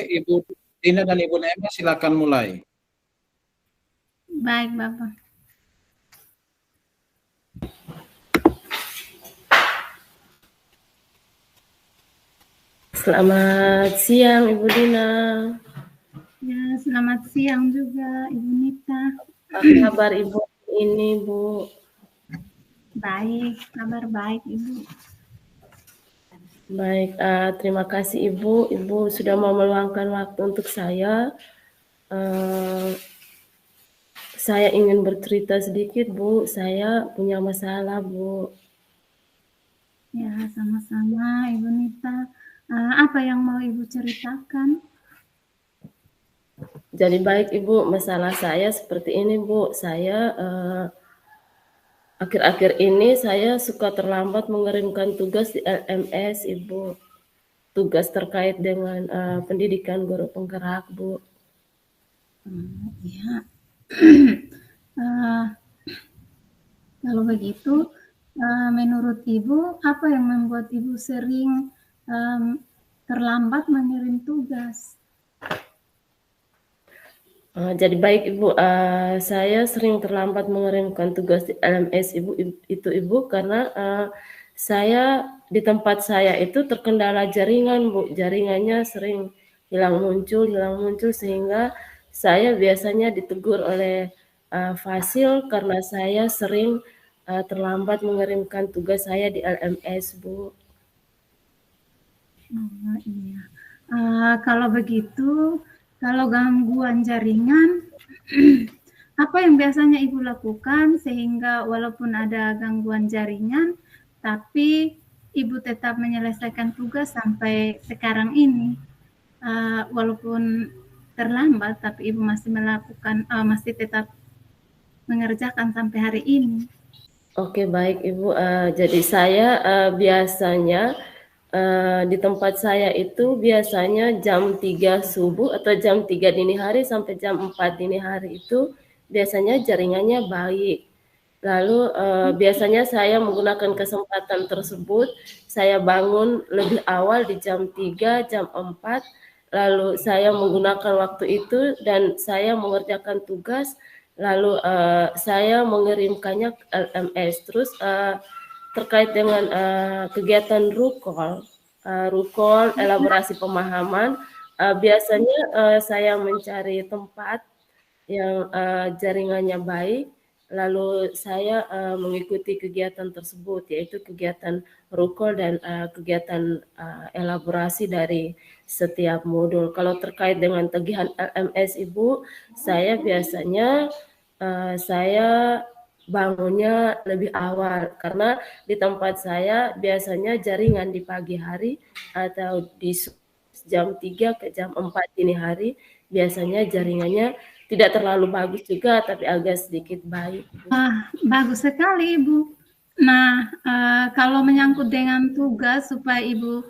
Ibu Dina dan Ibu Nema silakan mulai. Baik, Bapak. Selamat siang, Ibu Dina. Ya, selamat siang juga, Ibu Nita. Apa kabar Ibu ini, Bu? Baik, kabar baik, Ibu. Baik, terima kasih Ibu. Ibu sudah mau meluangkan waktu untuk saya. Saya ingin bercerita sedikit, Bu. Saya punya masalah, Bu. Ya, sama-sama, Ibu Nita. Apa yang mau Ibu ceritakan? Jadi baik Ibu, masalah saya seperti ini, Bu. Saya akhir-akhir ini saya suka terlambat mengirimkan tugas di LMS, Ibu. Tugas terkait dengan pendidikan guru penggerak, Bu. Ya. Kalau begitu, menurut Ibu, apa yang membuat Ibu sering terlambat mengirim tugas? Jadi baik Ibu, saya sering terlambat mengirimkan tugas di LMS Ibu karena saya di tempat saya itu terkendala jaringan, Bu. Jaringannya sering hilang muncul sehingga saya biasanya ditegur oleh Fasil karena saya sering terlambat mengirimkan tugas saya di LMS, Bu. Iya. Kalau begitu, kalau gangguan jaringan, apa yang biasanya Ibu lakukan sehingga walaupun ada gangguan jaringan, tapi Ibu tetap menyelesaikan tugas sampai sekarang ini? Walaupun terlambat, tapi Ibu masih melakukan, masih tetap mengerjakan sampai hari ini. Oke, baik Ibu. Jadi saya biasanya di tempat saya itu biasanya jam 3 subuh atau jam 3 dini hari sampai jam 4 dini hari itu biasanya jaringannya baik. Lalu biasanya saya menggunakan kesempatan tersebut, saya bangun lebih awal di jam 3, jam 4, lalu saya menggunakan waktu itu dan saya mengerjakan tugas, lalu saya mengirimkannya ke LMS. Terus terkait dengan kegiatan rukol elaborasi pemahaman, biasanya saya mencari tempat yang jaringannya baik, lalu saya mengikuti kegiatan tersebut, yaitu kegiatan rukol dan kegiatan elaborasi dari setiap modul. Kalau terkait dengan tagihan LMS Ibu, saya biasanya saya bangunnya lebih awal karena di tempat saya biasanya jaringan di pagi hari atau di jam 3 ke jam 4 dini hari biasanya jaringannya tidak terlalu bagus juga tapi agak sedikit baik. Bagus sekali Ibu. Nah, kalau menyangkut dengan tugas supaya Ibu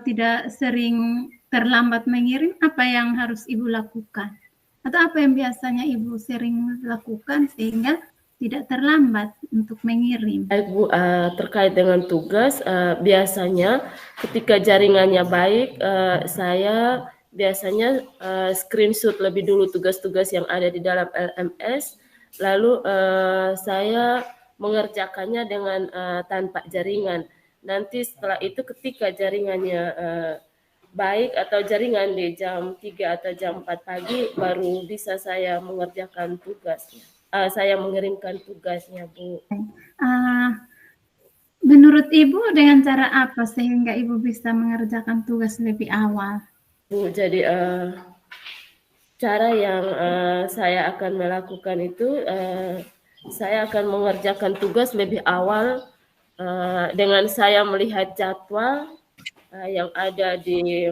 tidak sering terlambat mengirim, apa yang harus Ibu lakukan? Atau apa yang biasanya Ibu sering lakukan sehingga tidak terlambat untuk mengirim? Baik Bu, terkait dengan tugas, biasanya ketika jaringannya baik, saya biasanya screenshot lebih dulu tugas-tugas yang ada di dalam LMS, lalu saya mengerjakannya dengan tanpa jaringan. Nanti setelah itu ketika jaringannya baik atau jaringan di jam 3 atau jam 4 pagi, baru bisa saya mengerjakan tugasnya. Saya mengirimkan tugasnya, Bu. Menurut Ibu dengan cara apa sehingga Ibu bisa mengerjakan tugas lebih awal? Bu, jadi cara yang saya akan melakukan itu, saya akan mengerjakan tugas lebih awal dengan saya melihat jadwal yang ada di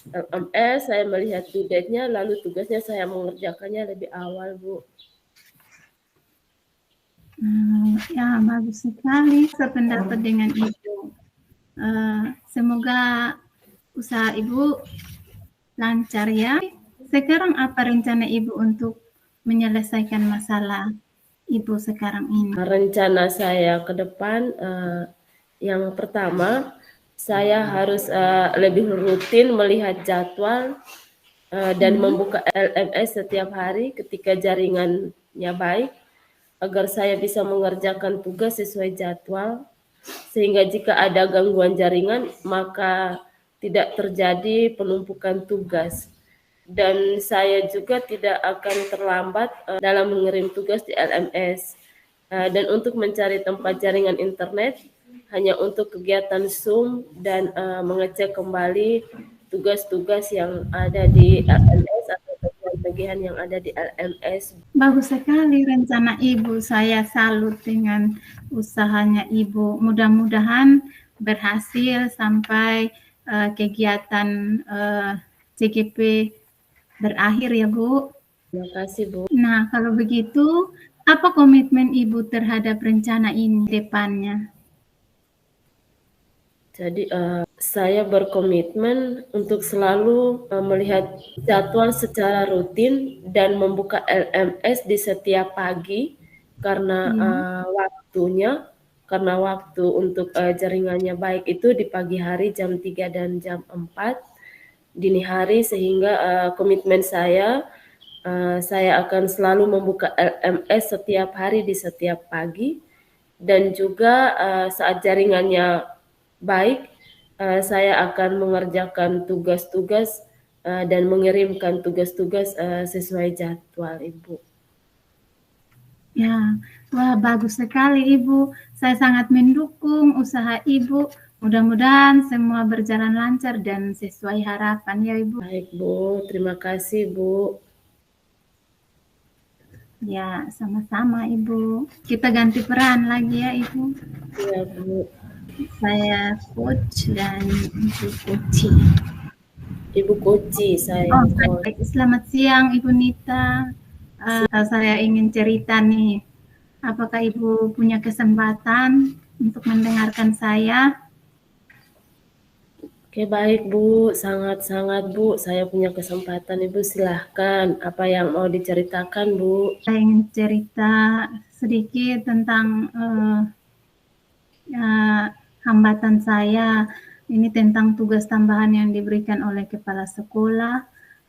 LMS, saya melihat due date-nya, lalu tugasnya saya mengerjakannya lebih awal, Bu. Ya, bagus sekali. Sependapat dengan Ibu. Semoga usaha Ibu lancar ya. Sekarang apa rencana Ibu untuk menyelesaikan masalah Ibu sekarang ini? Rencana saya ke depan yang pertama, saya harus lebih rutin melihat jadwal dan membuka LMS setiap hari ketika jaringannya baik, agar saya bisa mengerjakan tugas sesuai jadwal, sehingga jika ada gangguan jaringan maka tidak terjadi penumpukan tugas. Dan saya juga tidak akan terlambat dalam mengirim tugas di LMS. Dan untuk mencari tempat jaringan internet hanya untuk kegiatan Zoom dan mengecek kembali tugas-tugas yang ada di LMS atau tagihan-tagihan yang ada di LMS. Bagus sekali rencana Ibu. Saya salut dengan usahanya Ibu. Mudah-mudahan berhasil sampai kegiatan CGP berakhir ya Bu. Terima kasih Bu. Nah, kalau begitu, apa komitmen Ibu terhadap rencana ini depannya? Jadi saya berkomitmen untuk selalu melihat jadwal secara rutin dan membuka LMS di setiap pagi karena waktu untuk jaringannya baik itu di pagi hari jam 3 dan jam 4 dini hari, sehingga komitmen saya akan selalu membuka LMS setiap hari di setiap pagi, dan juga saat jaringannya baik, saya akan mengerjakan tugas-tugas dan mengirimkan tugas-tugas sesuai jadwal Ibu. Ya, wah bagus sekali Ibu. Saya sangat mendukung usaha Ibu. Mudah-mudahan semua berjalan lancar dan sesuai harapan ya Ibu. Baik Bu, terima kasih Bu. Ya, sama-sama Ibu. Kita ganti peran lagi ya Ibu. Iya Bu. Saya coach dan Ibu Koci. Ibu Koci saya. Oh, baik. Selamat siang Ibu Nita. Saya ingin cerita nih. Apakah Ibu punya kesempatan untuk mendengarkan saya? Oke, baik Bu, sangat-sangat Bu. Saya punya kesempatan Ibu, silahkan. Apa yang mau diceritakan Bu? Saya ingin cerita sedikit tentang hambatan saya. Ini tentang tugas tambahan yang diberikan oleh kepala sekolah,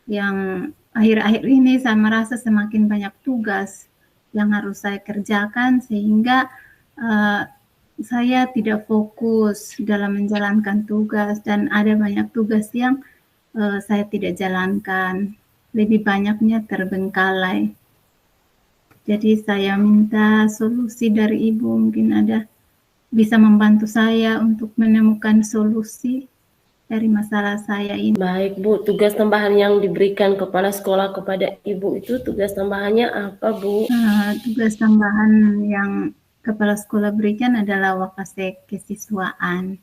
yang akhir-akhir ini saya merasa semakin banyak tugas yang harus saya kerjakan, sehingga saya tidak fokus dalam menjalankan tugas, dan ada banyak tugas yang saya tidak jalankan, lebih banyaknya terbengkalai. Jadi saya minta solusi dari Ibu, mungkin ada bisa membantu saya untuk menemukan solusi dari masalah saya ini. Baik Bu, tugas tambahan yang diberikan kepala sekolah kepada Ibu itu tugas tambahannya apa Bu? Tugas tambahan yang kepala sekolah berikan adalah wakase kesiswaan.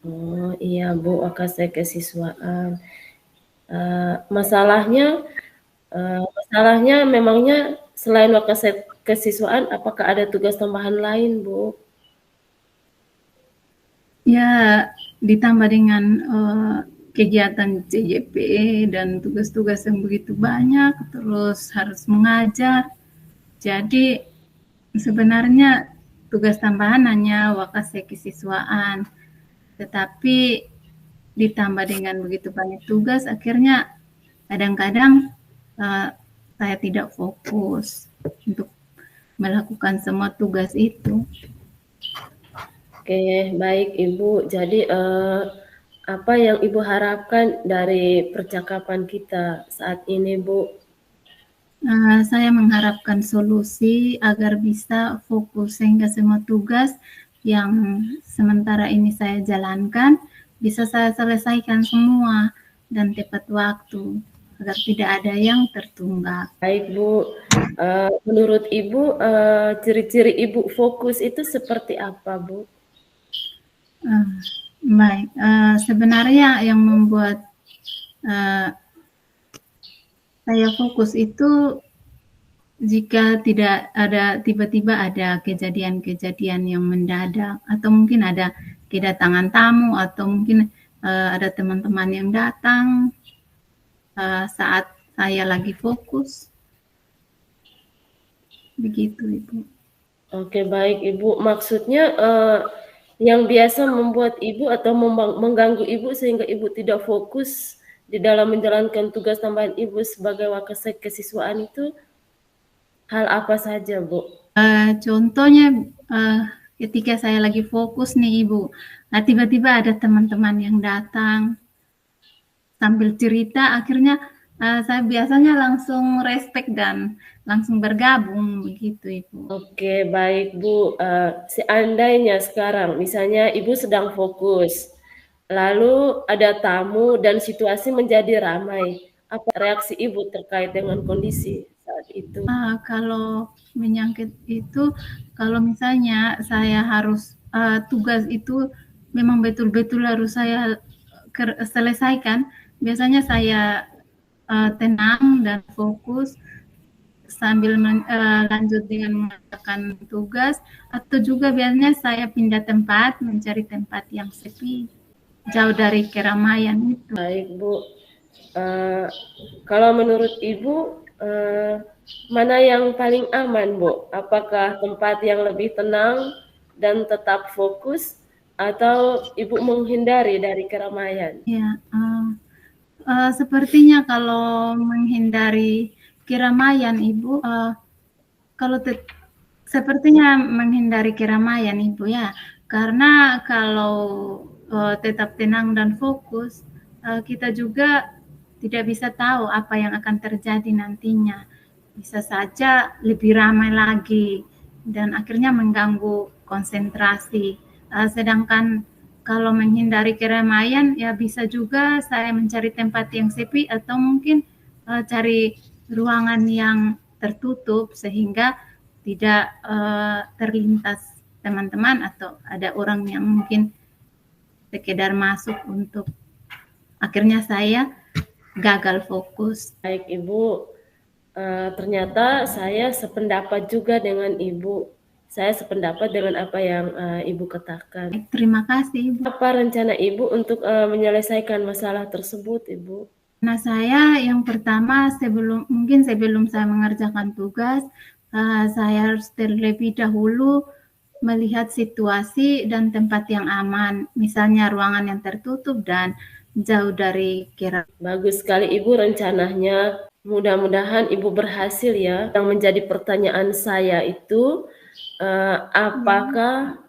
Oh iya Bu, wakase kesiswaan. Masalahnya memangnya selain wakase kesiswaan, apakah ada tugas tambahan lain Bu? Ya, ditambah dengan kegiatan CJP dan tugas-tugas yang begitu banyak, terus harus mengajar. Jadi sebenarnya tugas tambahan hanya wakase kesiswaan, tetapi ditambah dengan begitu banyak tugas, akhirnya kadang-kadang saya tidak fokus untuk melakukan semua tugas itu. Oke, baik Ibu. Jadi apa yang Ibu harapkan dari percakapan kita saat ini, Bu? Saya mengharapkan solusi agar bisa fokus, sehingga semua tugas yang sementara ini saya jalankan bisa saya selesaikan semua dan tepat waktu, agar tidak ada yang tertunggak. Baik Bu, menurut Ibu ciri-ciri Ibu fokus itu seperti apa Bu? Baik, sebenarnya yang membuat saya fokus itu jika tidak ada tiba-tiba ada kejadian-kejadian yang mendadak, atau mungkin ada kedatangan tamu, atau mungkin ada teman-teman yang datang saat saya lagi fokus. Begitu Ibu. Oke, baik Ibu. Maksudnya yang biasa membuat Ibu atau mengganggu Ibu sehingga Ibu tidak fokus di dalam menjalankan tugas tambahan Ibu sebagai Wakasek kesiswaan itu hal apa saja, Bu? Contohnya ketika saya lagi fokus nih Ibu, nah tiba-tiba ada teman-teman yang datang sambil cerita, akhirnya saya biasanya langsung respect dan langsung bergabung begitu Ibu. Oke, baik Bu. Seandainya sekarang misalnya Ibu sedang fokus, lalu ada tamu dan situasi menjadi ramai, apa reaksi Ibu terkait dengan kondisi saat itu? Kalau menyangkut itu, kalau misalnya saya harus tugas itu memang betul-betul harus saya selesaikan, biasanya saya tenang dan fokus sambil lanjut dengan mengerjakan tugas, atau juga biasanya saya pindah tempat, mencari tempat yang sepi, jauh dari keramaian itu. Baik Bu, kalau menurut Ibu mana yang paling aman Bu? Apakah tempat yang lebih tenang dan tetap fokus, atau Ibu menghindari dari keramaian? Ya, sepertinya kalau menghindari keramaian Ibu, kalau sepertinya menghindari keramaian Ibu ya, karena kalau tetap tenang dan fokus, kita juga tidak bisa tahu apa yang akan terjadi nantinya. Bisa saja lebih ramai lagi dan akhirnya mengganggu konsentrasi. Sedangkan kalau menghindari keramaian, ya bisa juga saya mencari tempat yang sepi atau mungkin cari ruangan yang tertutup sehingga tidak terlintas teman-teman atau ada orang yang mungkin sekedar masuk untuk akhirnya saya gagal fokus. Baik Ibu, ternyata saya sependapat juga dengan Ibu. Saya sependapat dengan apa yang Ibu katakan. Terima kasih Ibu. Apa rencana Ibu untuk menyelesaikan masalah tersebut, Ibu? Nah, saya yang pertama sebelum saya mengerjakan tugas, saya harus terlebih dahulu melihat situasi dan tempat yang aman, misalnya ruangan yang tertutup dan jauh dari keramaian. Bagus sekali Ibu rencananya. Mudah-mudahan Ibu berhasil ya. Yang menjadi pertanyaan saya itu, apakah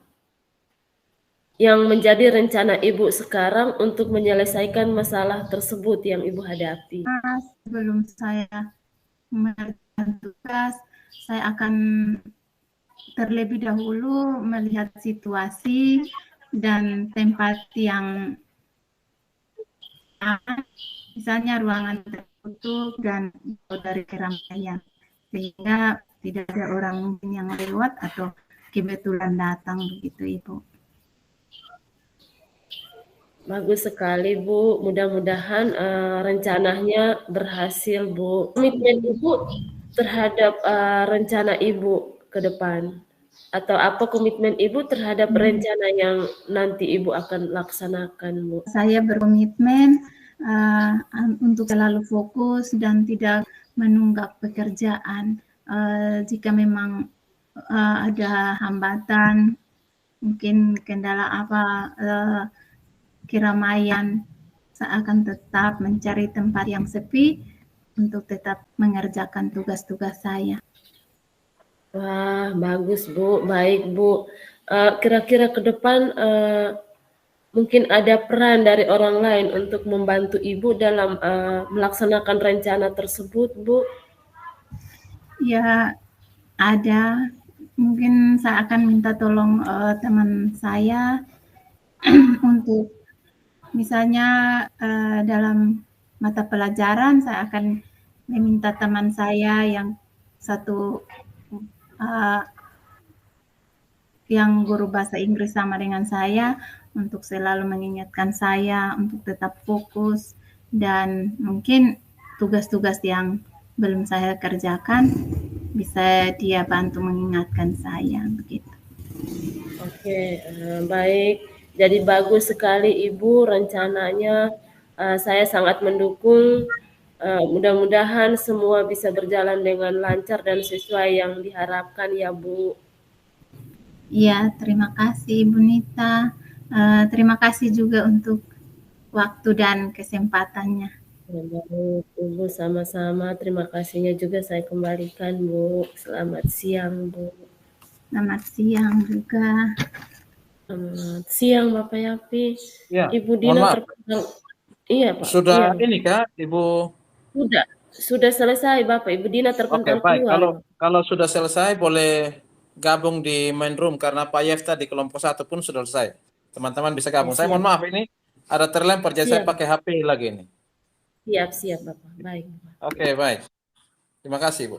yang menjadi rencana Ibu sekarang untuk menyelesaikan masalah tersebut yang Ibu hadapi? Sebelum saya mengerjakan tugas, saya akan terlebih dahulu melihat situasi dan tempat yang aman, misalnya ruangan tertutup dan jauh dari keramaian, sehingga tidak ada orang mungkin yang lewat atau kebetulan datang begitu Ibu. Bagus sekali Bu, mudah-mudahan rencananya berhasil Bu. Komitmen Ibu terhadap rencana Ibu ke depan, atau apa komitmen Ibu terhadap rencana yang nanti Ibu akan laksanakan Bu? Saya berkomitmen untuk selalu fokus dan tidak menunggak pekerjaan. Jika memang ada hambatan, mungkin kendala apa, keramaian, saya akan tetap mencari tempat yang sepi untuk tetap mengerjakan tugas-tugas saya. Wah, bagus Bu, baik Bu. Kira-kira ke depan mungkin ada peran dari orang lain untuk membantu Ibu dalam melaksanakan rencana tersebut, Bu? Ya, ada. Mungkin saya akan minta tolong teman saya untuk misalnya dalam mata pelajaran saya akan meminta teman saya yang satu yang guru bahasa Inggris sama dengan saya untuk selalu mengingatkan saya untuk tetap fokus, dan mungkin tugas-tugas yang belum saya kerjakan bisa dia bantu mengingatkan saya begitu. Oke, baik. Jadi bagus sekali Ibu rencananya. Saya sangat mendukung. Mudah-mudahan semua bisa berjalan dengan lancar dan sesuai yang diharapkan ya Bu. Iya, terima kasih Ibu Nita. Terima kasih juga untuk waktu dan kesempatannya. Baik, Ibu sama-sama. Terima kasihnya juga saya kembalikan, Bu. Selamat siang, Bu. Selamat siang juga. Selamat siang, Bapak Yapi. Ya, Ibu mohon Dina maaf. terkadang, iya Pak. Sudah Iya, Pak. ini kah, Ibu? Sudah selesai, Bapak. Ibu Dina Oke, terpental baik. keluar, Bapak. Kalau sudah selesai, boleh gabung di main room karena Pak Yefta di kelompok 1 pun sudah selesai. Teman-teman bisa Ya, gabung. Saya mohon siap. maaf ini ada terlempar, jadi saya Siap, pakai HP lagi ini. siap, Bapak. Baik. Oke, baik. Terima kasih, Bu.